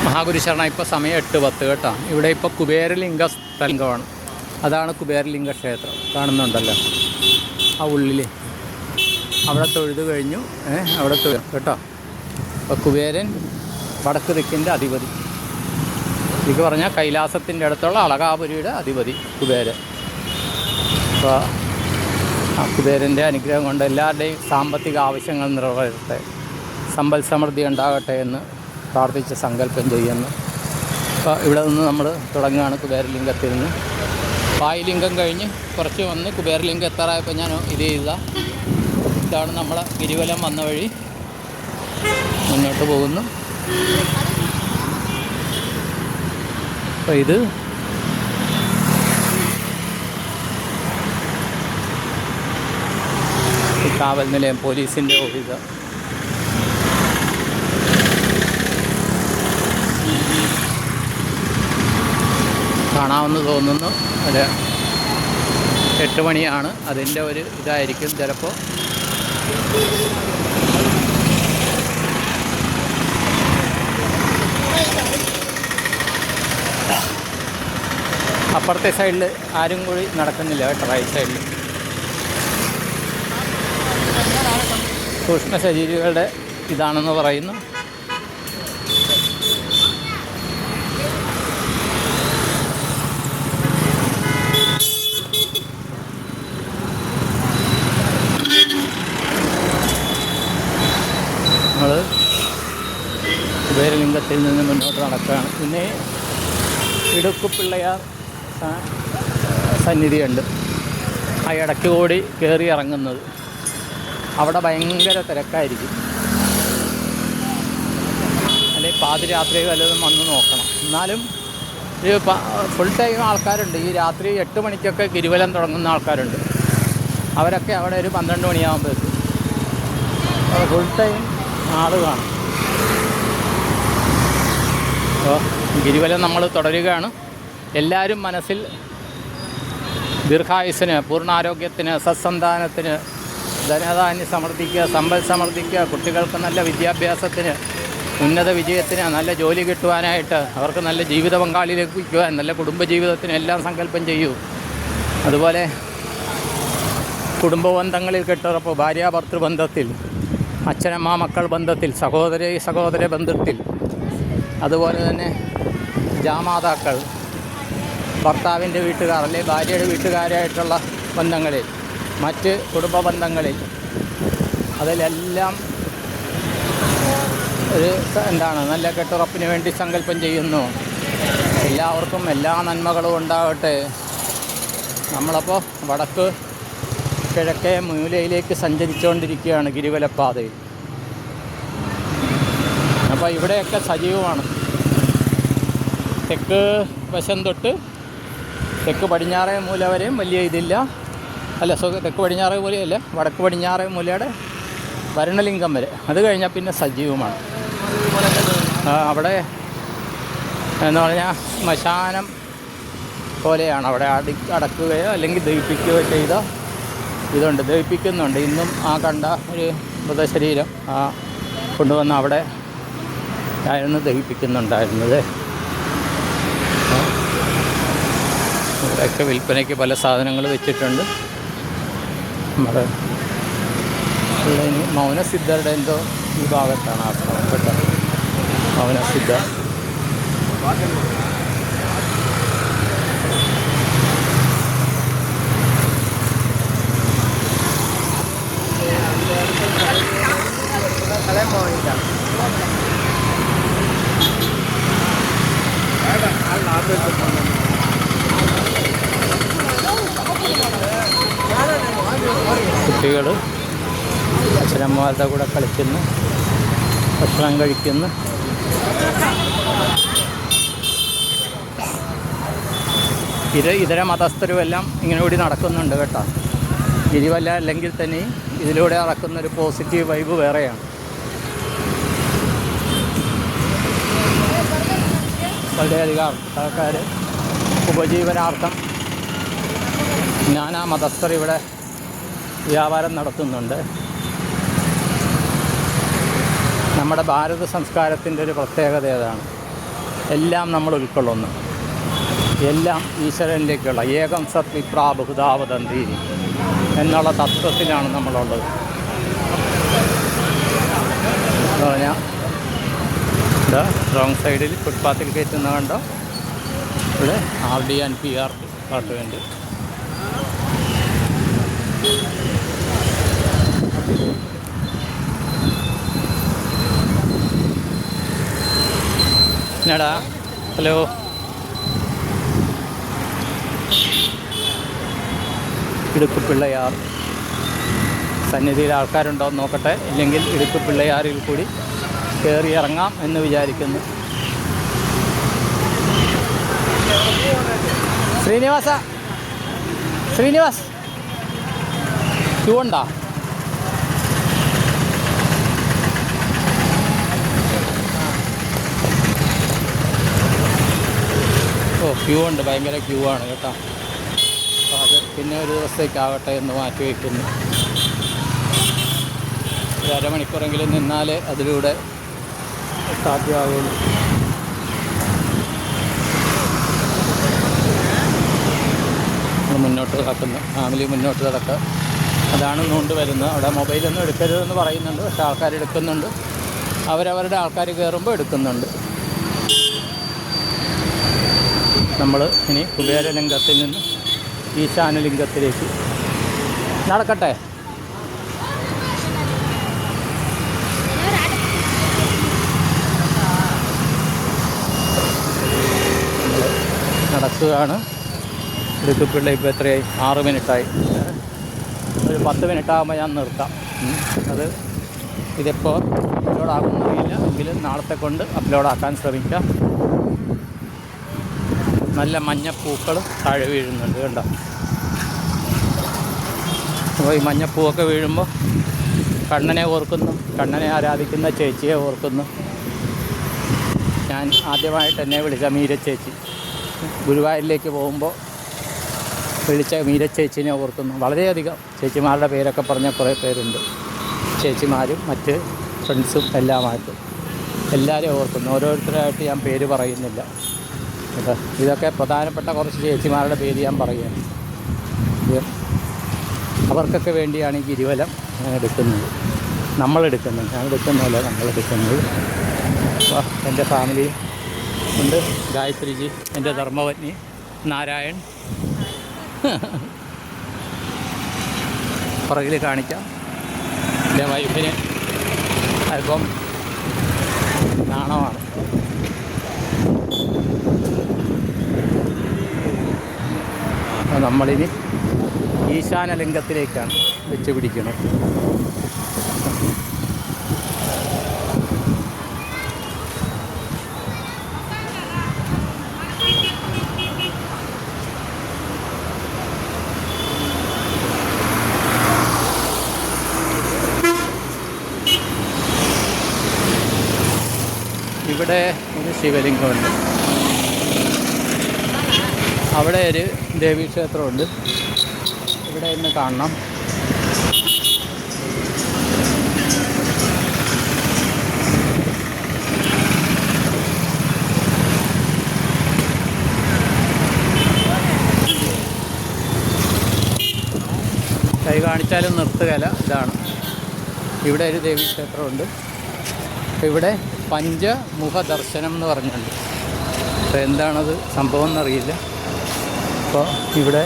മഹാഗുരുശരണം. ഇപ്പോൾ സമയം 8:10 കേട്ടോ. ഇവിടെ ഇപ്പോൾ കുബേരലിംഗ സ്ഥലമാണ്. അതാണ് കുബേരലിംഗ ക്ഷേത്രം, കാണുന്നുണ്ടല്ലോ ആ ഉള്ളിൽ. അവിടെ തൊഴുത് കഴിഞ്ഞു, അവിടെ തൊഴും കേട്ടോ. അപ്പോൾ കുബേരൻ വടക്ക് ദിക്കിൻ്റെ അധിപതി, എനിക്ക് പറഞ്ഞാൽ കൈലാസത്തിൻ്റെ അടുത്തുള്ള അളകാപുരിയുടെ അധിപതി കുബേരൻ. അപ്പോൾ ആ കുബേരൻ്റെ അനുഗ്രഹം കൊണ്ട് എല്ലാവരുടെയും സാമ്പത്തിക ആവശ്യങ്ങൾ നിറവേറട്ടെ, സമ്പൽ സമൃദ്ധി ഉണ്ടാകട്ടെ എന്ന് പ്രാർത്ഥിച്ച് സങ്കല്പം ചെയ്യുന്നു. അപ്പോൾ ഇവിടെ നിന്ന് നമ്മൾ തുടങ്ങുകയാണ് കുബേരലിംഗത്തിൽ നിന്ന്. വായുലിംഗം കഴിഞ്ഞ് കുറച്ച് വന്ന് കുബേരലിംഗം എത്താറായപ്പോൾ ഞാൻ ഇത് ചെയ്ത ഇതാണ് നമ്മളെ ഗിരിവലം വന്ന വഴി മുന്നോട്ട് പോകുന്നു. അപ്പോൾ ഇത് കാവൽ നിലയം, പോലീസിൻ്റെ ഓഫീസ്. കാണാമെന്ന് തോന്നുന്നു. അത് 8 മണിയാണ്, അതിൻ്റെ ഒരു ഇതായിരിക്കും ചിലപ്പോൾ. അപ്പുറത്തെ സൈഡിൽ ആരും കൂടി നടക്കുന്നില്ല കേട്ടോ, റൈറ്റ് സൈഡിൽ. സൂക്ഷ്മ ശരീരികളുടെ ഇതാണെന്ന് പറയുന്നു. നമ്മൾ കുബേരലിംഗത്തിൽ നിന്ന് മുന്നോട്ട് നടക്കുകയാണ്. പിന്നെ ഇടുക്കുപിള്ളയാർ സന്നിധിയുണ്ട്, ആ ഇടയ്ക്ക് കൂടി കയറി ഇറങ്ങുന്നത്. അവിടെ ഭയങ്കര തിരക്കായിരിക്കും. അല്ലെങ്കിൽ പാതിരാത്രി വല്ലതും വന്ന് നോക്കണം. എന്നാലും ഒരു ഫുൾ ടൈം ആൾക്കാരുണ്ട്. ഈ രാത്രി 8 മണിക്കൊക്കെ ഗിരിവലം തുടങ്ങുന്ന ആൾക്കാരുണ്ട്. അവരൊക്കെ അവിടെ ഒരു 12 മണിയാകുമ്പോൾ എത്തും. ഫുൾ ടൈം ആൾ കാണും. അപ്പോൾ ഗിരിവലം നമ്മൾ തുടരുകയാണ്. എല്ലാവരും മനസ്സിൽ ദീർഘായുസ്സിന്, പൂർണ്ണാരോഗ്യത്തിന്, സത്സന്താനത്തിന്, ധനധാന്യം സമൃദ്ധിക്കുക, സമ്പൽ സമൃദ്ധിക്കുക, കുട്ടികൾക്ക് നല്ല വിദ്യാഭ്യാസത്തിന്, ഉന്നത വിജയത്തിന്, നല്ല ജോലി കിട്ടുവാനായിട്ട്, അവർക്ക് നല്ല ജീവിത പങ്കാളി ലഭിക്കുവാൻ, നല്ല കുടുംബജീവിതത്തിന് എല്ലാം സങ്കല്പം ചെയ്യൂ. അതുപോലെ കുടുംബബന്ധങ്ങളിൽ കെട്ടുറപ്പ്, ഭാര്യാഭർത്തൃ ബന്ധത്തിൽ, അച്ഛനമ്മ മക്കൾ ബന്ധത്തിൽ, സഹോദര ബന്ധത്തിൽ, അതുപോലെ തന്നെ ജാമാതാക്കൾ, ഭർത്താവിൻ്റെ വീട്ടുകാർ അല്ലെങ്കിൽ ഭാര്യയുടെ വീട്ടുകാരായിട്ടുള്ള ബന്ധങ്ങളിൽ, മറ്റ് കുടുംബ ബന്ധങ്ങളിൽ, അതിലെല്ലാം ഒരു നല്ല കെട്ടുറപ്പിന് വേണ്ടി സങ്കല്പം ചെയ്യുന്നു. എല്ലാവർക്കും എല്ലാ നന്മകളും ഉണ്ടാകട്ടെ. നമ്മളപ്പോൾ വടക്ക് കിഴക്കേ മൂലയിലേക്ക് സഞ്ചരിച്ചുകൊണ്ടിരിക്കുകയാണ് ഗിരിവലപ്പാതയിൽ. അപ്പോൾ ഇവിടെയൊക്കെ സജീവമാണ്. തെക്ക് വശം തൊട്ട് തെക്ക് പടിഞ്ഞാറേ മൂല വരെയും വലിയ ഇതില്ല, തെക്ക് പടിഞ്ഞാറേ മൂലയല്ല, വടക്ക് പടിഞ്ഞാറേ മൂലയുടെ വരണലിംഗം വരെ. അത് കഴിഞ്ഞാൽ പിന്നെ സജീവമാണ്. അവിടെ എന്ന് പറഞ്ഞാൽ ശ്മശാനം പോലെയാണ്. അവിടെ അടക്കുകയോ അല്ലെങ്കിൽ ദഹിപ്പിക്കുകയോ ചെയ്ത ഇതുണ്ട്, ദഹിപ്പിക്കുന്നുണ്ട്. ഇന്നും ആ കണ്ട ഒരു മൃതശരീരം കൊണ്ടുവന്ന് അവിടെ ആയിരുന്നു ദഹിപ്പിക്കുന്നുണ്ടായിരുന്നത്. ഇവിടെയൊക്കെ വിൽപ്പനയ്ക്ക് പല സാധനങ്ങൾ വെച്ചിട്ടുണ്ട്. നമ്മുടെ മൗനസിദ്ധരുടെ എന്തോ ഈ ഭാഗത്താണ് ആ സ്ഥലം കേട്ടോ, മൗനസിദ്ധ. കുട്ടികൾ അച്ഛനമ്മമാരുടെ കൂടെ കളിക്കുന്നു, ഭക്ഷണം കഴിക്കുന്നു. ഇതര മതസ്ഥരുമെല്ലാം ഇങ്ങനെ കൂടി നടക്കുന്നുണ്ട് കേട്ടോ. ഗിരിവല അല്ലെങ്കിൽ തന്നെ ഇതിലൂടെ നടക്കുന്നൊരു പോസിറ്റീവ് വൈബ് വേറെയാണ്. വളരെയധികം ആൾക്കാർ ഉപജീവനാർത്ഥം നാനാ മതസ്ഥർ ഇവിടെ വ്യാപാരം നടത്തുന്നുണ്ട്. നമ്മുടെ ഭാരത സംസ്കാരത്തിൻ്റെ ഒരു പ്രത്യേകത അതാണ്. എല്ലാം നമ്മൾ ഉൾക്കൊള്ളുന്നു. എല്ലാം ഈശ്വരനിലേക്കുള്ള ഏകം സത് വിപ്രാബഹുതാവതന്തി എന്നുള്ള തത്വത്തിലാണ് നമ്മളുള്ളത്. എന്ന് പറഞ്ഞാൽ ഇവിടെ റോങ് സൈഡിൽ ഫുട്പാത്തിൽ കയറ്റുന്ന കണ്ടോ, ഇവിടെ RD and PR ഡിപ്പാർട്ട്മെൻറ്റ്. എന്നാടാ, ഹലോ, ഇടുക്ക് പിള്ളയാർ സന്നിധിയിൽ ആൾക്കാരുണ്ടോ എന്ന് നോക്കട്ടെ. ഇല്ലെങ്കിൽ ഇടുക്ക് പിള്ളയാറിൽ കൂടി കയറി ഇറങ്ങാം എന്ന് വിചാരിക്കുന്നു. ശ്രീനിവാസ് ക്യൂ ഉണ്ടോ? ക്യൂ ഉണ്ട്, ഭയങ്കര ക്യൂ ആണ് കേട്ടോ. അപ്പോൾ അത് പിന്നെ ഒരു ദിവസത്തേക്കാവട്ടെ എന്ന് മാറ്റി വയ്ക്കുന്നു. ഒരു അരമണിക്കൂറെങ്കിലും നിന്നാലേ അതിലൂടെ സാധ്യമാകുള്ളൂ. നമ്മൾ മുന്നോട്ട് നടക്കുന്നു, ഫാമിലി മുന്നോട്ട് നടക്കുക. അതാണ് കൊണ്ടുവരുന്നത്. അവിടെ മൊബൈലൊന്നും എടുക്കരുതെന്ന് പറയുന്നുണ്ട്, പക്ഷേ ആൾക്കാർ എടുക്കുന്നുണ്ട്. അവരവരുടെ ആൾക്കാർ കയറുമ്പോൾ എടുക്കുന്നുണ്ട്. നമ്മൾ ഇനി കുബേരലിംഗത്തിൽ നിന്ന് ഈശാനലിംഗത്തിലേക്ക് നടക്കട്ടെ. നടക്കുകയാണ്. ഇടുക്കിപ്പിള്ള ഇപ്പോൾ എത്രയായി? 6 മിനിറ്റായി. ഒരു 10 മിനിറ്റാകുമ്പോൾ ഞാൻ നിർത്താം. അത് ഇതിപ്പോൾ അപ്ലോഡാകുന്നറിയില്ല, എങ്കിലും നാളത്തെ കൊണ്ട് അപ്ലോഡാക്കാൻ ശ്രമിക്കാം. നല്ല മഞ്ഞപ്പൂക്കൾ താഴെ വീഴുന്നുണ്ട് കണ്ടോ. അപ്പോൾ ഈ മഞ്ഞപ്പൂവൊക്കെ വീഴുമ്പോൾ കണ്ണനെ ഓർക്കുന്നു, കണ്ണനെ ആരാധിക്കുന്ന ചേച്ചിയെ ഓർക്കുന്നു. ഞാൻ ആദ്യമായിട്ട് എന്നെ വിളിച്ച മീരച്ചേച്ചി, ഗുരുവായൂരിലേക്ക് പോകുമ്പോൾ വിളിച്ച മീരച്ചേച്ചിനെ ഓർക്കുന്നു. വളരെയധികം ചേച്ചിമാരുടെ പേരൊക്കെ പറഞ്ഞ കുറേ പേരുണ്ട്. ചേച്ചിമാരും മറ്റ് ഫ്രണ്ട്സും എല്ലാമായിട്ട് എല്ലാവരെയും ഓർക്കുന്നു. ഓരോരുത്തരായിട്ട് ഞാൻ പേര് പറയുന്നില്ല കേട്ടോ. ഇതൊക്കെ പ്രധാനപ്പെട്ട കുറച്ച് ചേച്ചിമാരുടെ പേര് ഞാൻ പറയുകയാണ്. അവർക്കൊക്കെ വേണ്ടിയാണ് ഈ ഗിരിവലം ഞാൻ എടുക്കുന്നത്. നമ്മളെടുക്കുന്നത്, ഞാൻ എടുക്കുന്നതല്ല, നമ്മളെടുക്കുന്നത്. അപ്പോൾ എൻ്റെ ഫാമിലി ഉണ്ട്. ഗായത്രിജി, എൻ്റെ ധർമ്മപത്നി നാരായൺ, പുറകിൽ കാണിക്കാം. എൻ്റെ വൈഫിന് അല്പം നാണമാണ്. അപ്പോൾ നമ്മളിനി ഈശാനലിംഗത്തിലേക്കാണ് വെച്ച് പിടിക്കുന്നത്. ഇവിടെ ഒരു ശിവലിംഗമുണ്ട്, അവിടെ ഒരു ദേവീക്ഷേത്രമുണ്ട്. ഇവിടെ ഇന്ന് കാണണം. കൈ കാണിച്ചാലും നിർത്തുകയില്ല. ഇതാണ്, ഇവിടെ ഒരു ദേവീക്ഷേത്രമുണ്ട്. ഇവിടെ പഞ്ചമുഖ ദർശനം എന്ന് പറഞ്ഞിട്ടുണ്ട്. അപ്പോൾ എന്താണത് സംഭവം എന്നറിയില്ല. അപ്പോൾ ഇവിടെ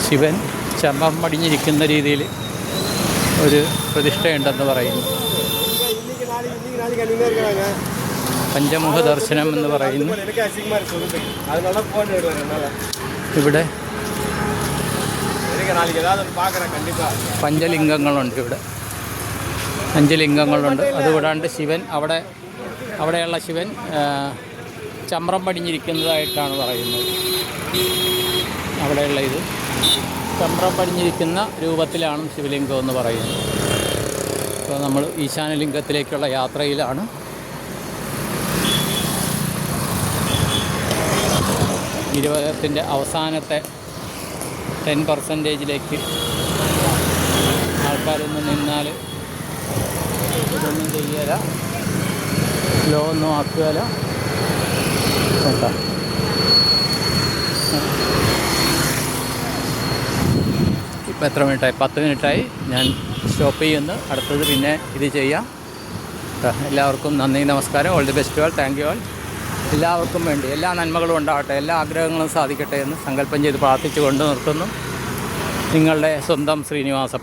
ശിവൻ ചർമ്മം മടിഞ്ഞിരിക്കുന്ന രീതിയിൽ ഒരു പ്രതിഷ്ഠയുണ്ടെന്ന് പറയുന്നു. പഞ്ചമുഖ ദർശനം എന്ന് പറയുന്നു. ഇവിടെ പഞ്ചലിംഗങ്ങളുണ്ട്. ഇവിടെ 5 ലിംഗങ്ങളുണ്ട്. അതുകൂടാണ്ട് ശിവൻ അവിടെയുള്ള ശിവൻ ചമ്രം പടിഞ്ഞിരിക്കുന്നതായിട്ടാണ് പറയുന്നത്. അവിടെയുള്ള ഇത് ചമ്രം പടിഞ്ഞിരിക്കുന്ന രൂപത്തിലാണ് ശിവലിംഗം എന്ന് പറയുന്നത്. അപ്പോൾ നമ്മൾ ഈശാനലിംഗത്തിലേക്കുള്ള യാത്രയിലാണ്. ഗിരിവലത്തിൻ്റെ അവസാനത്തെ 10%ലേക്ക് ആൾക്കാരൊന്ന് നിന്നാൽ ഇതൊന്നും ചെയ്യല, സ്ലോ ഒന്നും ആക്കുകയില്ല. കേട്ടോ. ഇപ്പോൾ എത്ര മിനിറ്റായി? 10 മിനിറ്റായി. ഞാൻ സ്റ്റോപ്പ് ചെയ്യുന്നു. അടുത്തത് പിന്നെ ഇത് ചെയ്യാം. എല്ലാവർക്കും നന്ദി, നമസ്കാരം. All the best all. Thank you all. എല്ലാവർക്കും വേണ്ടി എല്ലാ നന്മകളും ഉണ്ടാവട്ടെ, എല്ലാ ആഗ്രഹങ്ങളും സാധിക്കട്ടെ എന്ന് സങ്കല്പം ചെയ്ത് പ്രാർത്ഥിച്ചുകൊണ്ട് നിർത്തുന്നു. നിങ്ങളുടെ സ്വന്തം ശ്രീനിവാസപ്പൻ.